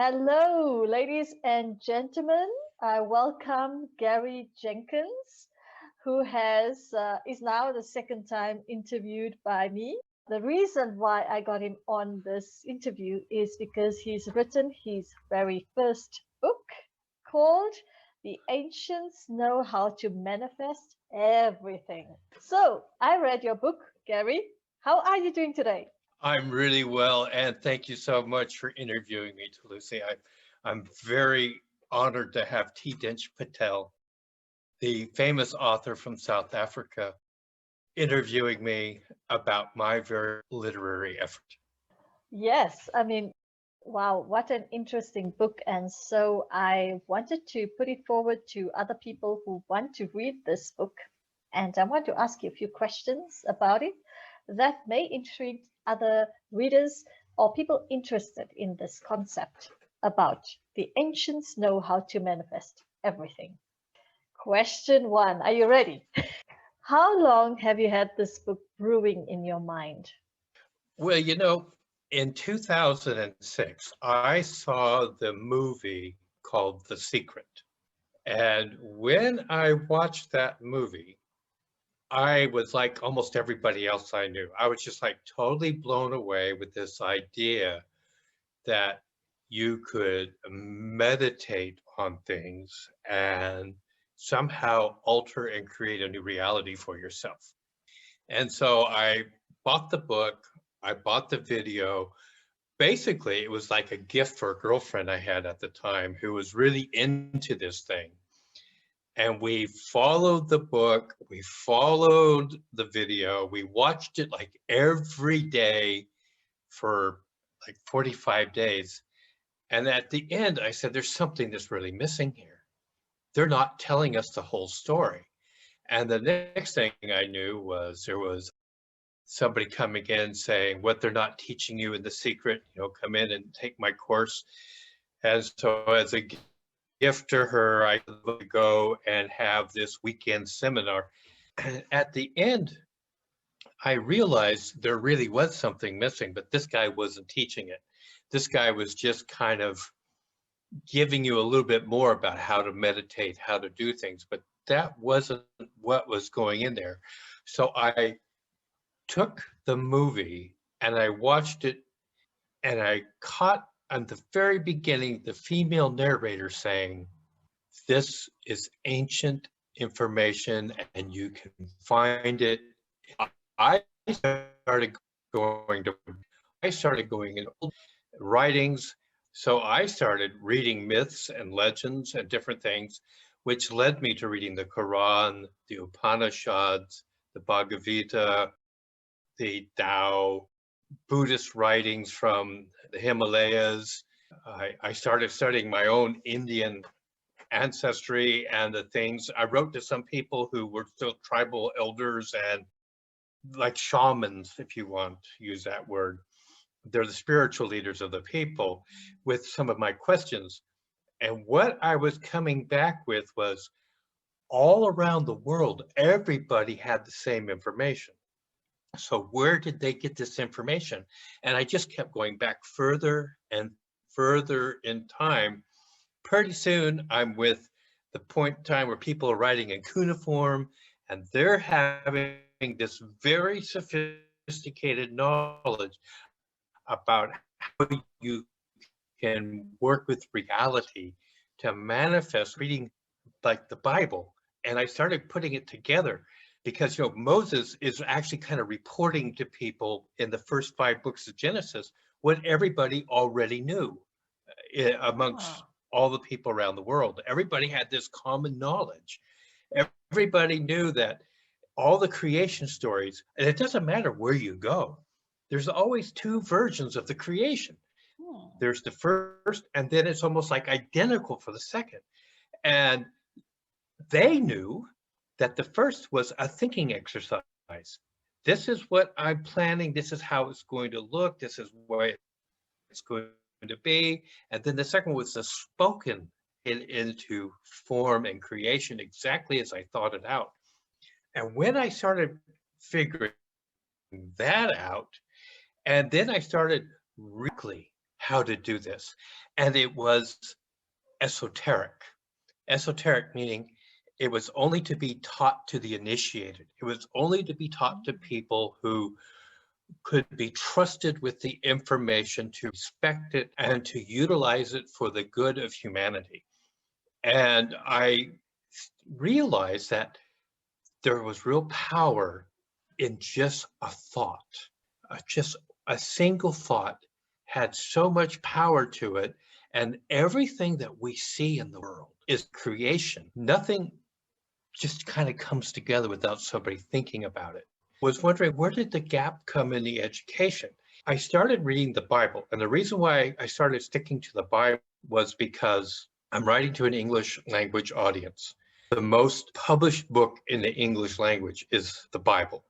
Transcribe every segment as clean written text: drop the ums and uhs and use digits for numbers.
Hello, ladies and gentlemen. I welcome Gary Jenkins, who has is now the second time interviewed by me. The reason why I got him on this interview is because he's written his very first book called The Ancients Know How to Manifest Everything. So I read your book, Gary. How are you doing today? I'm really well, and thank you so much for interviewing me, Lucy. I'm very honored to have Dench Patel, the famous author from South Africa, interviewing me about my very literary effort. Yes, I mean, wow, what an interesting book. And so I wanted to put it forward to other people who want to read this book. And I want to ask you a few questions about it that may intrigue other readers or people interested in this concept about the ancients know how to manifest everything. Question one, are you ready? How long have you had this book brewing in your mind? Well, in 2006, I saw the movie called The Secret. And when I watched that movie, I was like almost everybody else I knew. I was just like totally blown away with this idea that you could meditate on things and somehow alter and create a new reality for yourself. And so I bought the book, I bought the video. Basically, it was like a gift for a girlfriend I had at the time who was really into this thing. And we followed the book, we followed the video, we watched it like every day for like 45 days. And at the end, I said, there's something that's really missing here. They're not telling us the whole story. And the next thing I knew was there was somebody coming in saying what they're not teaching you in the secret, come in and take my course. And so as a gift to her, I could go and have this weekend seminar. And at the end, I realized there really was something missing, but this guy wasn't teaching it. This guy was just kind of giving you a little bit more about how to meditate, how to do things, but that wasn't what was going in there. So I took the movie and I watched it and I caught at the very beginning the female narrator saying, "This is ancient information and you can find it." I started going to, I started going in old writings. So I started reading myths and legends and different things, which led me to reading the Quran, the Upanishads, the Bhagavad Gita, the Tao, Buddhist writings from the Himalayas. I started studying my own Indian ancestry and the things. I wrote to some people who were still tribal elders and like shamans, if you want to use that word. They're the spiritual leaders of the people with some of my questions. And what I was coming back with was all around the world, everybody had the same information. So where did they get this information? And I just kept going back further and further in time. Pretty soon, I'm with the point in time where people are writing in cuneiform and they're having this very sophisticated knowledge about how you can work with reality to manifest reading like the Bible. And I started putting it together because, Moses is actually kind of reporting to people in the first 5 books of Genesis what everybody already knew amongst Ah, all the people around the world. Everybody had this common knowledge. Everybody knew that all the creation stories, and it doesn't matter where you go, there's always 2 versions of the creation. hmm. There's the first, and then it's almost like identical for the second. And they knew that the first was a thinking exercise. This is what I'm planning. This is how it's going to look. This is what it's going to be. And then the second one was the spoken into form and creation exactly as I thought it out. And when I started figuring that out, and then I started reading directly how to do this. And it was esoteric. Esoteric meaning it was only to be taught to the initiated. It was only to be taught to people who could be trusted with the information to respect it and to utilize it for the good of humanity. And I realized that there was real power in just a thought. Just a single thought had so much power to it. And everything that we see in the world is creation. Nothing just kind of comes together without somebody thinking about it. Was wondering, where did the gap come in the education? I started reading the Bible, and the reason why I started sticking to the Bible was because I'm writing to an English language audience. The most published book in the English language is the Bible.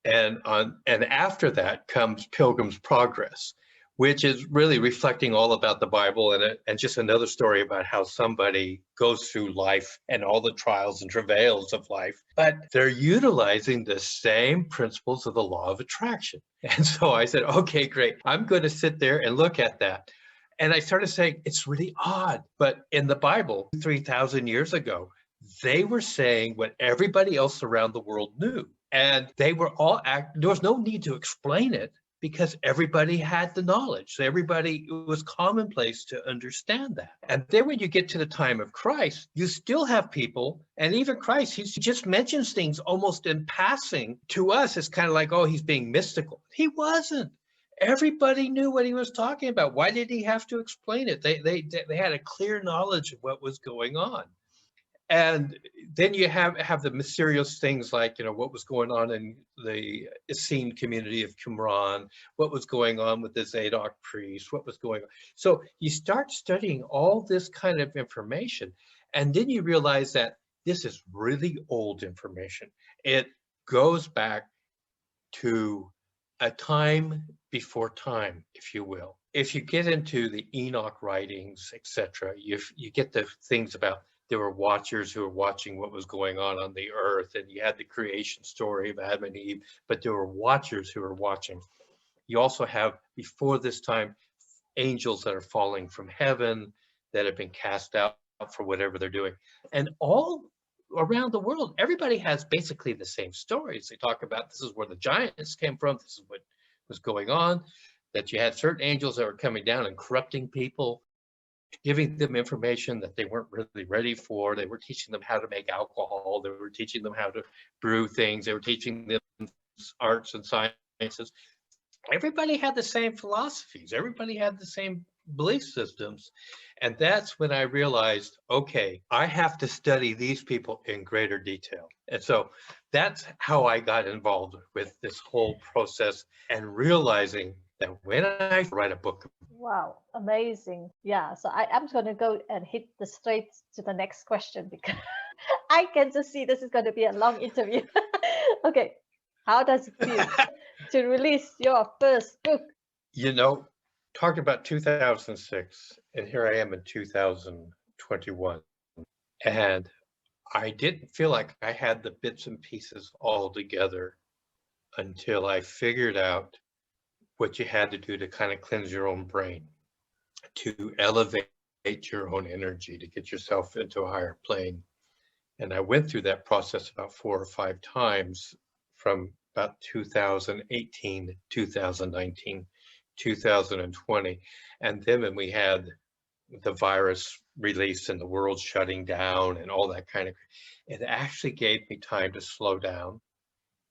And after that comes Pilgrim's Progress, which is really reflecting all about the Bible and just another story about how somebody goes through life and all the trials and travails of life. But they're utilizing the same principles of the law of attraction. And so I said, okay, great. I'm going to sit there and look at that. And I started saying, it's really odd. But in the Bible, 3,000 years ago, they were saying what everybody else around the world knew. And they were all there was no need to explain it because everybody had the knowledge. So everybody, it was commonplace to understand that. And then when you get to the time of Christ, you still have people, and even Christ, he just mentions things almost in passing. To us, it's kind of like, oh, he's being mystical. He wasn't. Everybody knew what he was talking about. Why did he have to explain it? They had a clear knowledge of what was going on. And then you have the mysterious things like, what was going on in the Essene community of Qumran, what was going on with the Zadok priest, what was going on. So you start studying all this kind of information, and then you realize that this is really old information. It goes back to a time before time, if you will. If you get into the Enoch writings, etc., you get the things about there were watchers who were watching what was going on the earth, and you had the creation story of Adam and Eve, but there were watchers who were watching. You also have, before this time, angels that are falling from heaven that have been cast out for whatever they're doing. And all around the world, everybody has basically the same stories. They talk about this is where the giants came from, this is what was going on, that you had certain angels that were coming down and corrupting people, giving them information that they weren't really ready for. They were teaching them how to make alcohol. They were teaching them how to brew things. They were teaching them arts and sciences. Everybody had the same philosophies. Everybody had the same belief systems. And that's when I realized, okay, I have to study these people in greater detail. And so that's how I got involved with this whole process and realizing that when I write a book. Wow, amazing. Yeah, so I'm going to go and hit the straight to the next question because I can just see this is going to be a long interview. Okay, how does it feel to release your first book? Talking about 2006, and here I am in 2021, and I didn't feel like I had the bits and pieces all together until I figured out what you had to do to kind of cleanse your own brain, to elevate your own energy, to get yourself into a higher plane. And I went through that process about 4 or 5 times from about 2018, 2019, 2020. And then when we had the virus release and the world shutting down and all that kind of, it actually gave me time to slow down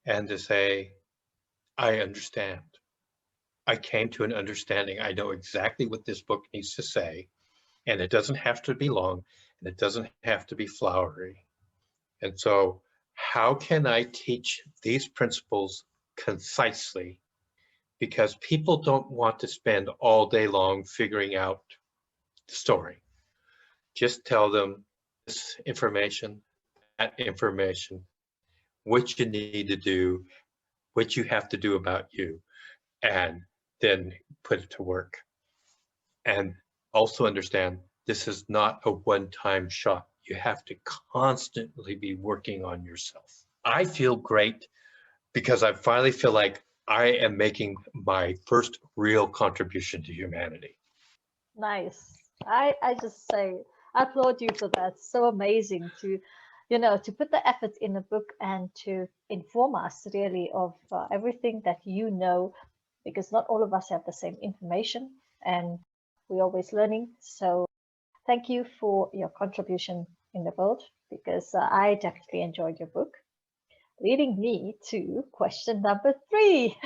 and to say, I understand. I came to an understanding. I know exactly what this book needs to say, and it doesn't have to be long, and it doesn't have to be flowery. And so how can I teach these principles concisely? Because people don't want to spend all day long figuring out the story. Just tell them this information, that information, what you need to do, what you have to do about you, and then put it to work. And also understand this is not a one-time shot. You have to constantly be working on yourself. I feel great because I finally feel like I am making my first real contribution to humanity. Nice. I just say I applaud you for that. So amazing to, to put the effort in a book and to inform us really of everything that you know, because not all of us have the same information and we're always learning. So thank you for your contribution in the world because I definitely enjoyed your book, leading me to question number 3.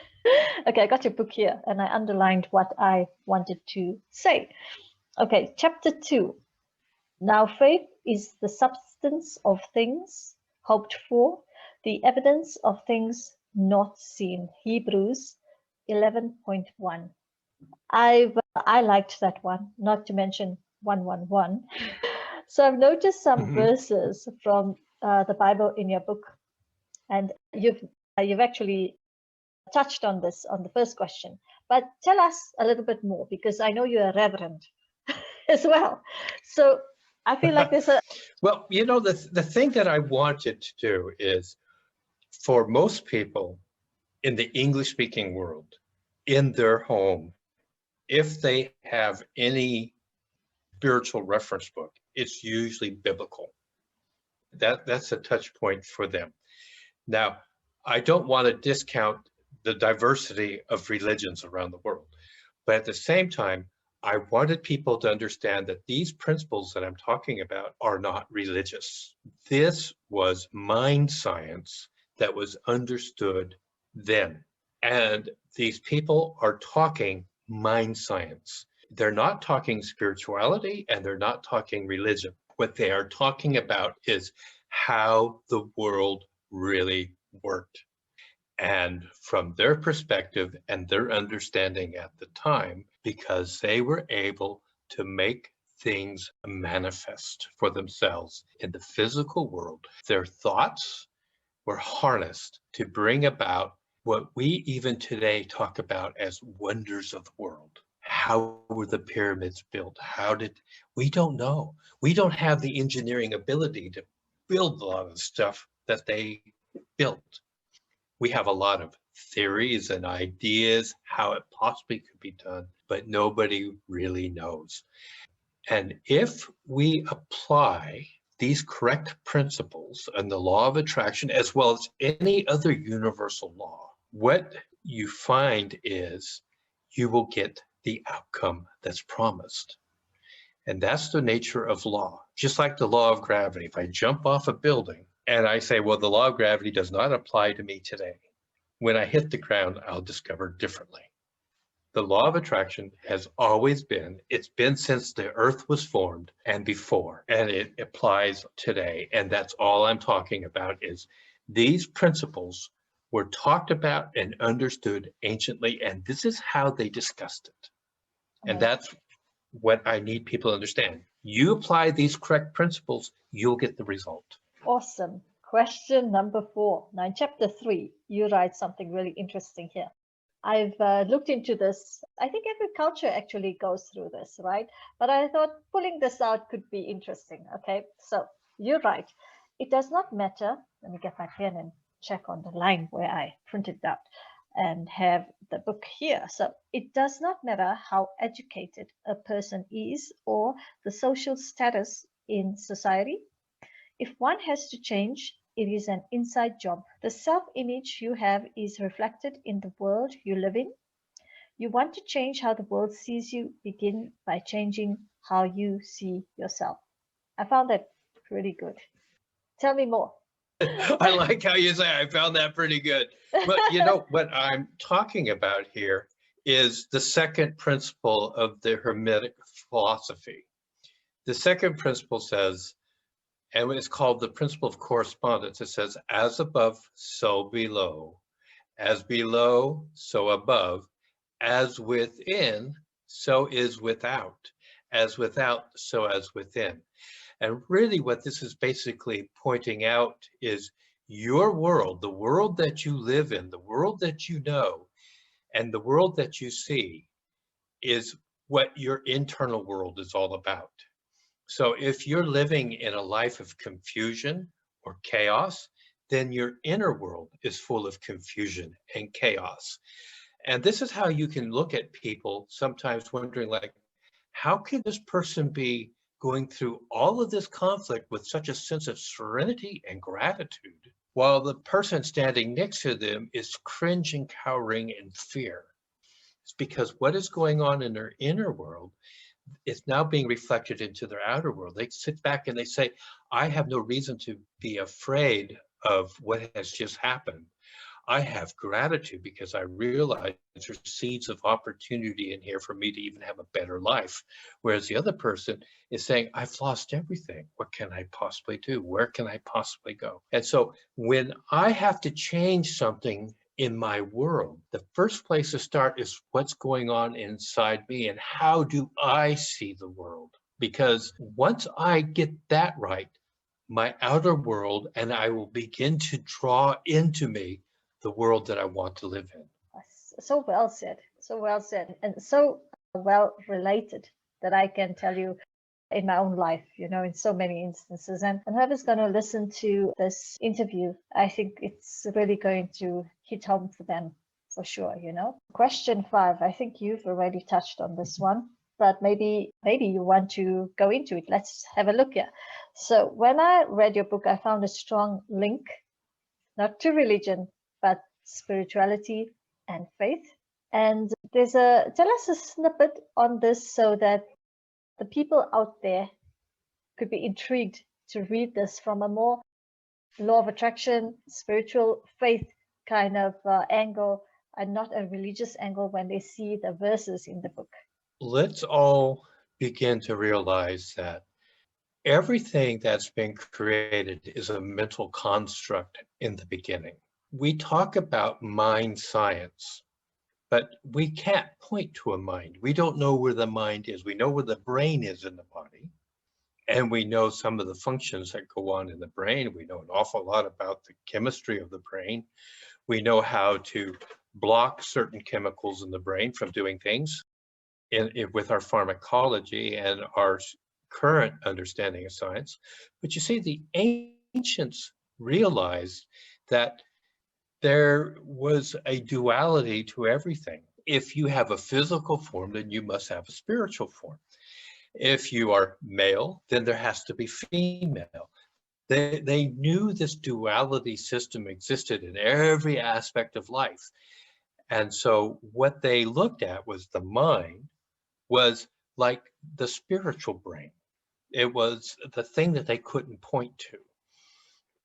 Okay, I got your book here and I underlined what I wanted to say. Okay, chapter 2. Now faith is the substance of things hoped for, the evidence of things not seen. Hebrews 11.1. I liked that one, not to mention 111. So I've noticed some Mhm. verses from the Bible in your book, and you've actually touched on this on the first question. But tell us a little bit more because I know you're a reverend as well. So I feel like there's a Well, the thing that I wanted to do is for most people in the English speaking world, in their home, if they have any spiritual reference book, it's usually biblical. That's a touch point for them. Now, I don't want to discount the diversity of religions around the world, but at the same time, I wanted people to understand that these principles that I'm talking about are not religious. This was mind science that was understood then. And these people are talking mind science. They're not talking spirituality and they're not talking religion. What they are talking about is how the world really worked. And from their perspective and their understanding at the time, because they were able to make things manifest for themselves in the physical world, their thoughts were harnessed to bring about what we even today talk about as wonders of the world. How were the pyramids built? We don't know. We don't have the engineering ability to build a lot of stuff that they built. We have a lot of theories and ideas how it possibly could be done, but nobody really knows. And if we apply these correct principles and the law of attraction, as well as any other universal law, what you find is you will get the outcome that's promised. And that's the nature of law. Just like the law of gravity. If I jump off a building and I say, well, the law of gravity does not apply to me today, when I hit the ground, I'll discover differently. The law of attraction has always been, it's been since the earth was formed and before, and it applies today. And that's all I'm talking about is these principles were talked about and understood anciently, and this is how they discussed it. And amazing. that's what I need people to understand. You apply these correct principles, you'll get the result. Awesome. Question number 4. Now, in chapter 3, you write something really interesting here. I've looked into this. I think every culture actually goes through this, right? But I thought pulling this out could be interesting. Okay, so you write, it does not matter. Let me get my pen and check on the line where I printed it out and have the book here. So it does not matter how educated a person is or the social status in society. If one has to change, it is an inside job. The self image you have is reflected in the world you live in. You want to change how the world sees you, begin by changing how you see yourself. I found that pretty good. Tell me more. I like how you say I found that pretty good. But what I'm talking about here is the second principle of the Hermetic philosophy. The second principle says, and it's called the principle of correspondence. It says, as above, so below, as below, so above, as within, so is without, as without, so as within. And really what this is basically pointing out is your world, the world that you live in, the world that you know, and the world that you see is what your internal world is all about. So if you're living in a life of confusion or chaos, then your inner world is full of confusion and chaos. And this is how you can look at people sometimes wondering like, how can this person be going through all of this conflict with such a sense of serenity and gratitude, while the person standing next to them is cringing, cowering in fear? It's because what is going on in their inner world is now being reflected into their outer world. They sit back and they say, I have no reason to be afraid of what has just happened. I have gratitude because I realize there's seeds of opportunity in here for me to even have a better life. Whereas the other person is saying, I've lost everything. What can I possibly do? Where can I possibly go? And so when I have to change something in my world, the first place to start is what's going on inside me and how do I see the world? Because once I get that right, my outer world, and I will begin to draw into me the world that I want to live in. So well said, so well said, and so well related that I can tell you in my own life, in so many instances. And whoever's going to listen to this interview, I think it's really going to hit home for them for sure, Question 5, I think you've already touched on this one, but maybe you want to go into it. Let's have a look here. So when I read your book, I found a strong link, not to religion, but spirituality and faith. And tell us a snippet on this so that the people out there could be intrigued to read this from a more law of attraction, spiritual faith kind of angle, and not a religious angle when they see the verses in the book. Let's all begin to realize that everything that's been created is a mental construct in the beginning. We talk about mind science, but we can't point to a mind. We don't know where the mind is. We know where the brain is in the body, and we know some of the functions that go on in the brain. We know an awful lot about the chemistry of the brain. We know how to block certain chemicals in the brain from doing things with our pharmacology and our current understanding of science. But you see, the ancients realized that there was a duality to everything. If you have a physical form, then you must have a spiritual form. If you are male, then there has to be female. They knew this duality system existed in every aspect of life. And so what they looked at was the mind was like the spiritual brain. It was the thing that they couldn't point to.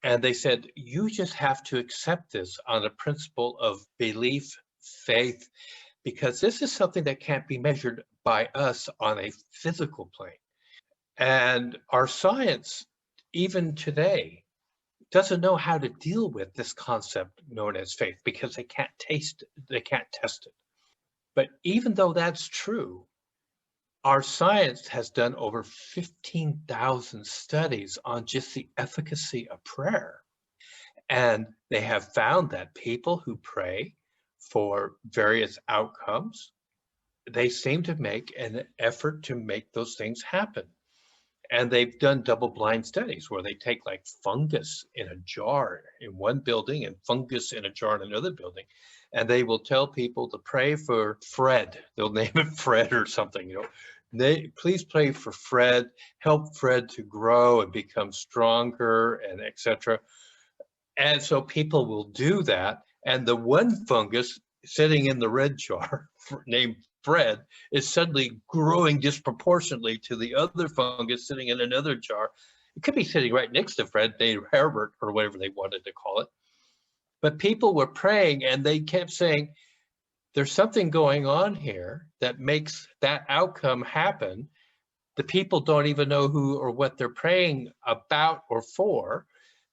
And they said, you just have to accept this on the principle of belief, faith, because this is something that can't be measured by us on a physical plane. And our science, even today, doesn't know how to deal with this concept known as faith because they can't test it. But even though that's true, our science has done over 15,000 studies on just the efficacy of prayer. And they have found that people who pray for various outcomes, they seem to make an effort to make those things happen. And they've done double-blind studies where they take like fungus in a jar in one building and fungus in a jar in another building. And they will tell people to pray for Fred. They'll name it Fred or something, please pray for Fred, help Fred to grow and become stronger and etc. And so people will do that. And the one fungus sitting in the red jar named Fred is suddenly growing disproportionately to the other fungus sitting in another jar. It could be sitting right next to Fred, named Herbert, or whatever they wanted to call it. But people were praying and they kept saying, there's something going on here that makes that outcome happen. The people don't even know who or what they're praying about or for.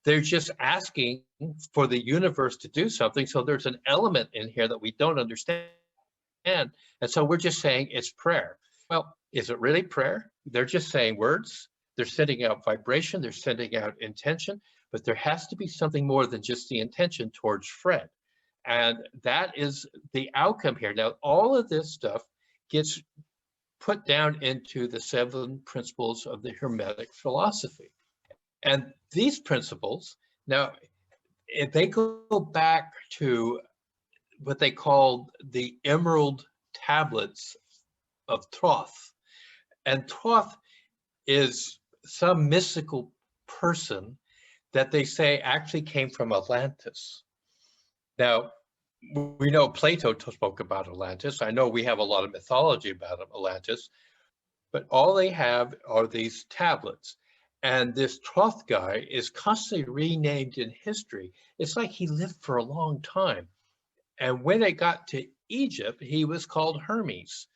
They're just asking for the universe to do something. So there's an element in here that we don't understand. And so we're just saying it's prayer. Well, is it really prayer? They're just saying words. They're sending out vibration. They're sending out intention. But there has to be something more than just the intention towards Fred. And that is the outcome here. Now, all of this stuff gets put down into the 7 principles of the Hermetic philosophy. And these principles, now, if they go back to what they called the emerald tablets of Thoth, And Thoth is some mystical person that they say actually came from Atlantis. Now, we know Plato spoke about Atlantis. I know we have a lot of mythology about Atlantis, but all they have are these tablets. And this Thoth guy is constantly renamed in history. It's like he lived for a long time. And when it got to Egypt, he was called Hermes.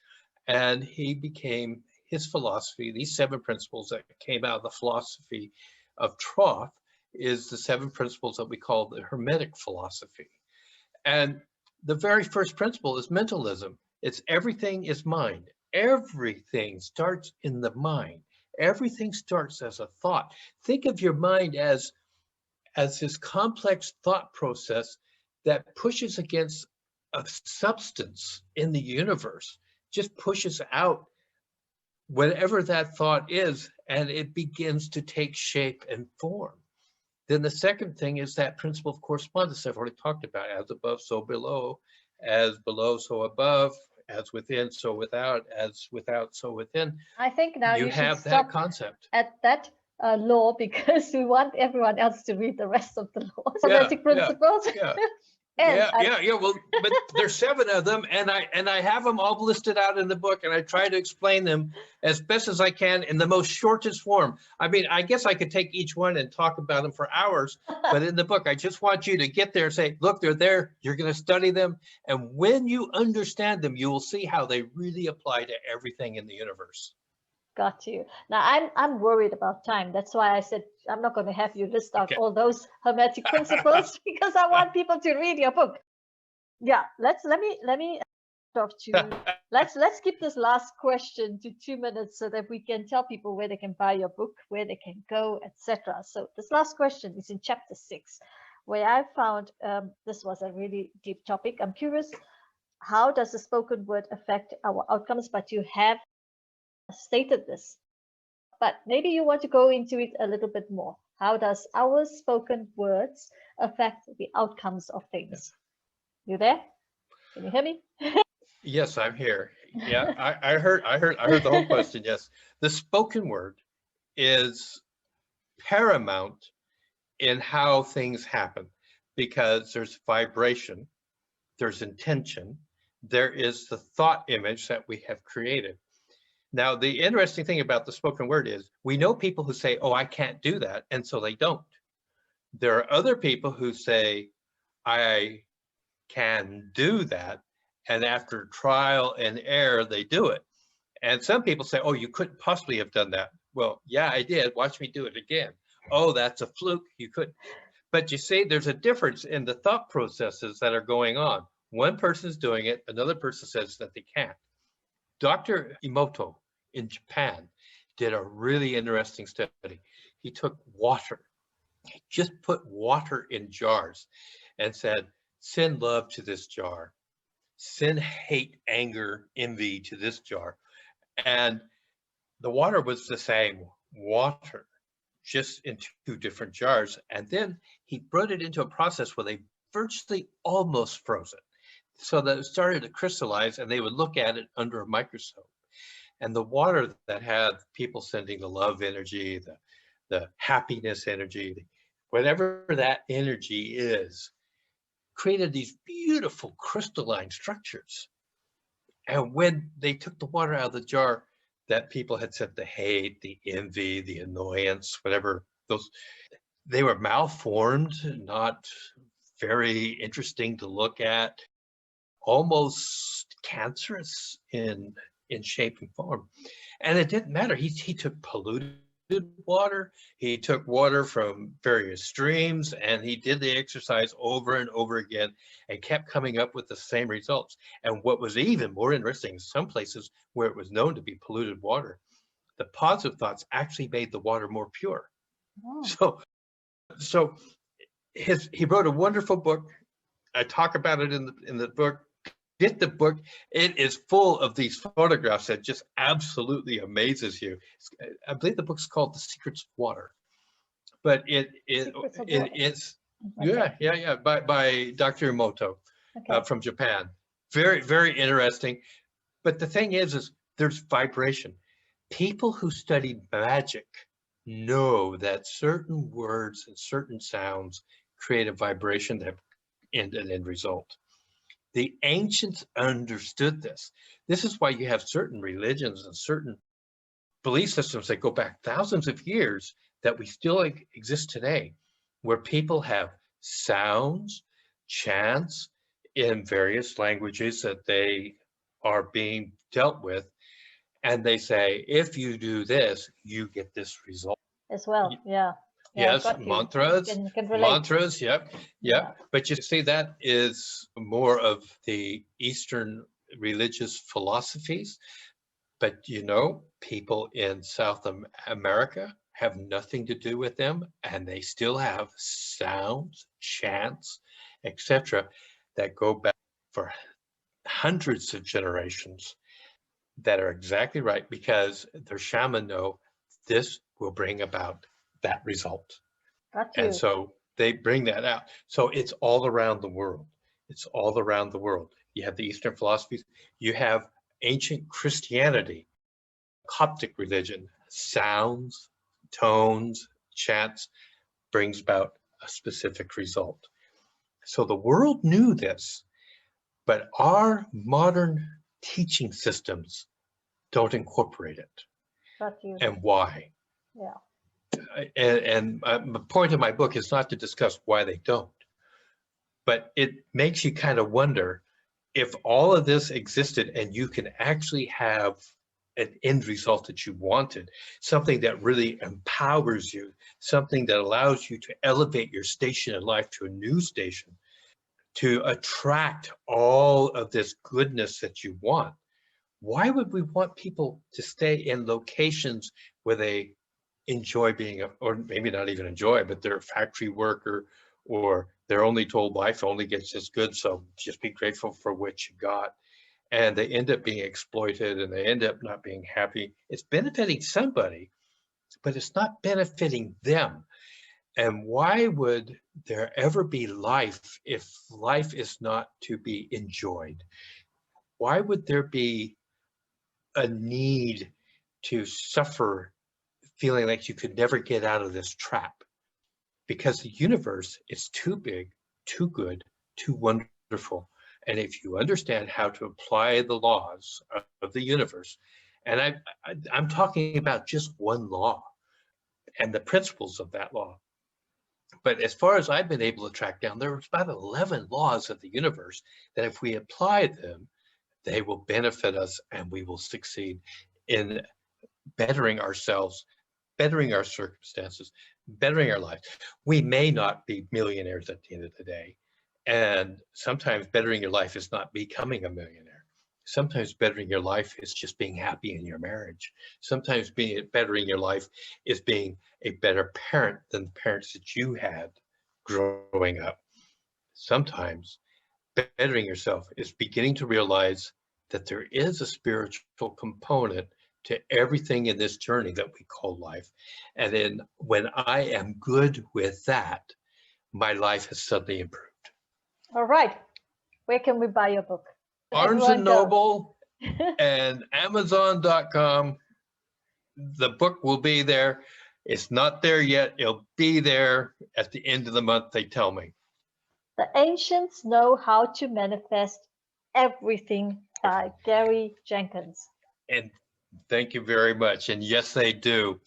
And he became his philosophy, these 7 principles that came out of the philosophy of Thoth, is the 7 principles that we call the Hermetic philosophy. And the very first principle is mentalism. It's everything is mind. Everything starts in the mind. Everything starts as a thought. Think of your mind as this complex thought process that pushes against a substance in the universe, just pushes out whatever that thought is, and it begins to take shape and form. Then the second thing is that principle of correspondence I've already talked about, as above, so below, as below, so above, as within, so without, as without, so within. I think now you you should have that stop concept at that law, because we want everyone else to read the rest of the law, Hermetic principles. Yeah. And Yeah. Well, but there's 7 of them, and I have them all listed out in the book, and I try to explain them as best as I can in the most shortest form. I mean, I guess I could take each one and talk about them for hours, but in the book, I just want you to get there and say, look, they're there. You're going to study them, and when you understand them, you will see how they really apply to everything in the universe. Got you. Now I'm worried about time. That's why I said I'm not going to have you list out all those Hermetic principles, because I want people to read your book. Yeah, let me talk to let's keep this last question to 2 minutes so that we can tell people where they can buy your book, where they can go, etc. So this last question is in chapter 6, where I found this was a really deep topic. I'm curious, how does the spoken word affect our outcomes? But you have stated this, but maybe you want to go into it a little bit more. How does our spoken words affect the outcomes of things? You there? Can you hear me? Yes, I'm here. Yeah, I heard the whole question. Yes, the spoken word is paramount in how things happen, because there's vibration, there's intention, there is the thought image that we have created. Now, the interesting thing about the spoken word is we know people who say, oh, I can't do that, and so they don't. There are other people who say, I can do that, and after trial and error, they do it. And some people say, oh, you couldn't possibly have done that. Well, yeah, I did. Watch me do it again. Oh, that's a fluke. You couldn't. But you see, there's a difference in the thought processes that are going on. One person's doing it, another person says that they can't. Dr. Emoto in Japan did a really interesting study. He took water, he just put water in jars and said, send love to this jar, send hate, anger, envy to this jar. And the water was the same water, just in 2 different jars. And then he brought it into a process where they virtually almost froze it, so that it started to crystallize, and they would look at it under a microscope. And the water that had people sending the love energy, the happiness energy, whatever that energy is, created these beautiful crystalline structures. And when they took the water out of the jar that people had sent the hate, the envy, the annoyance, whatever, they were malformed, not very interesting to look at, almost cancerous in shape and form. And it didn't matter. He took polluted water, he took water from various streams, and he did the exercise over and over again and kept coming up with the same results. And what was even more interesting, some places where it was known to be polluted water, the positive thoughts actually made the water more pure. Oh. So he wrote a wonderful book. I talk about it in the book. Get the book. It is full of these photographs that just absolutely amazes you. I believe the book's called The Secrets of Water, but it is okay. Yeah by Dr. Emoto from Japan. Very, very interesting. But the thing is there's vibration. People who study magic know that certain words and certain sounds create a vibration that end an end result. The ancients understood this. This is why you have certain religions and certain belief systems that go back thousands of years that we still exist today, where people have sounds, chants in various languages that they are being dealt with, and they say, if you do this, you get this result. As well. Yeah. Yeah, Yes, got you. Can relate. mantras, yep, Yeah. yep. But you see, that is more of the Eastern religious philosophies. But people in South America have nothing to do with them, and they still have sounds, chants, etc., that go back for hundreds of generations that are exactly right because their shaman know this will bring about that result. Got And you. so they bring that out. So it's all around the world. It's all around the world. You have the Eastern philosophies, you have ancient Christianity, Coptic religion, sounds, tones, chants brings about a specific result. So the world knew this, but our modern teaching systems don't incorporate it. Got you. And why? Yeah. And the point of my book is not to discuss why they don't, but it makes you kind of wonder if all of this existed and you can actually have an end result that you wanted, something that really empowers you, something that allows you to elevate your station in life to a new station, to attract all of this goodness that you want. Why would we want people to stay in locations where they enjoy being, or maybe not even enjoy, but they're a factory worker, or they're only told life only gets this good, so just be grateful for what you got. And they end up being exploited and they end up not being happy. It's benefiting somebody, but it's not benefiting them. And why would there ever be life if life is not to be enjoyed? Why would there be a need to suffer feeling like you could never get out of this trap? Because the universe is too big, too good, too wonderful. And if you understand how to apply the laws of the universe, and I'm talking about just one law and the principles of that law. But as far as I've been able to track down, there's about 11 laws of the universe that if we apply them, they will benefit us and we will succeed in bettering ourselves, bettering our circumstances, bettering our lives. We may not be millionaires at the end of the day. And sometimes bettering your life is not becoming a millionaire. Sometimes bettering your life is just being happy in your marriage. Sometimes bettering your life is being a better parent than the parents that you had growing up. Sometimes bettering yourself is beginning to realize that there is a spiritual component to everything in this journey that we call life. And then when I am good with that, my life has suddenly improved. All right. Where can we buy your book? Barnes and Noble and Amazon.com. The book will be there. It's not there yet. It'll be there at the end of the month, they tell me. The Ancients Know How to Manifest Everything by Gary Jenkins. And thank you very much. And yes, they do.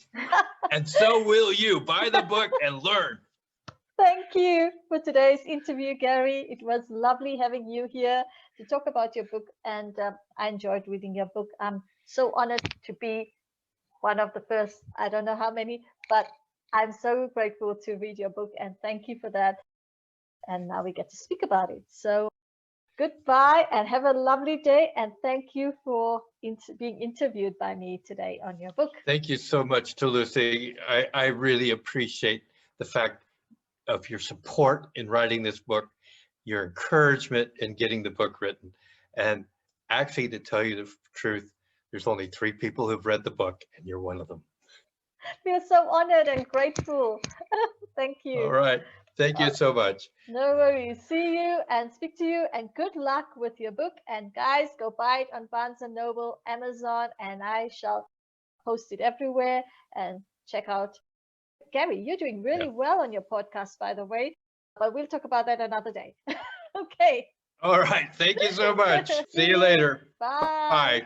And so will you. Buy the book and learn. Thank you for today's interview, Gary. It was lovely having you here to talk about your book, and I enjoyed reading your book. I'm so honored to be one of the first, I don't know how many, but I'm so grateful to read your book, and thank you for that. And now we get to speak about it. So goodbye and have a lovely day, and thank you for being interviewed by me today on your book. Thank you so much to Lucy. I really appreciate the fact of your support in writing this book, your encouragement in getting the book written. And actually, to tell you the truth, there's only 3 people who've read the book, and you're one of them. We're so honored and grateful. Thank you. All right. Thank you so much. No worries. See you and speak to you, and good luck with your book. And guys, go buy it on Barnes & Noble, Amazon, and I shall post it everywhere and check out Gary. You're doing really well on your podcast, by the way, but we'll talk about that another day. Okay. All right. Thank you so much. See you later. Bye. Bye.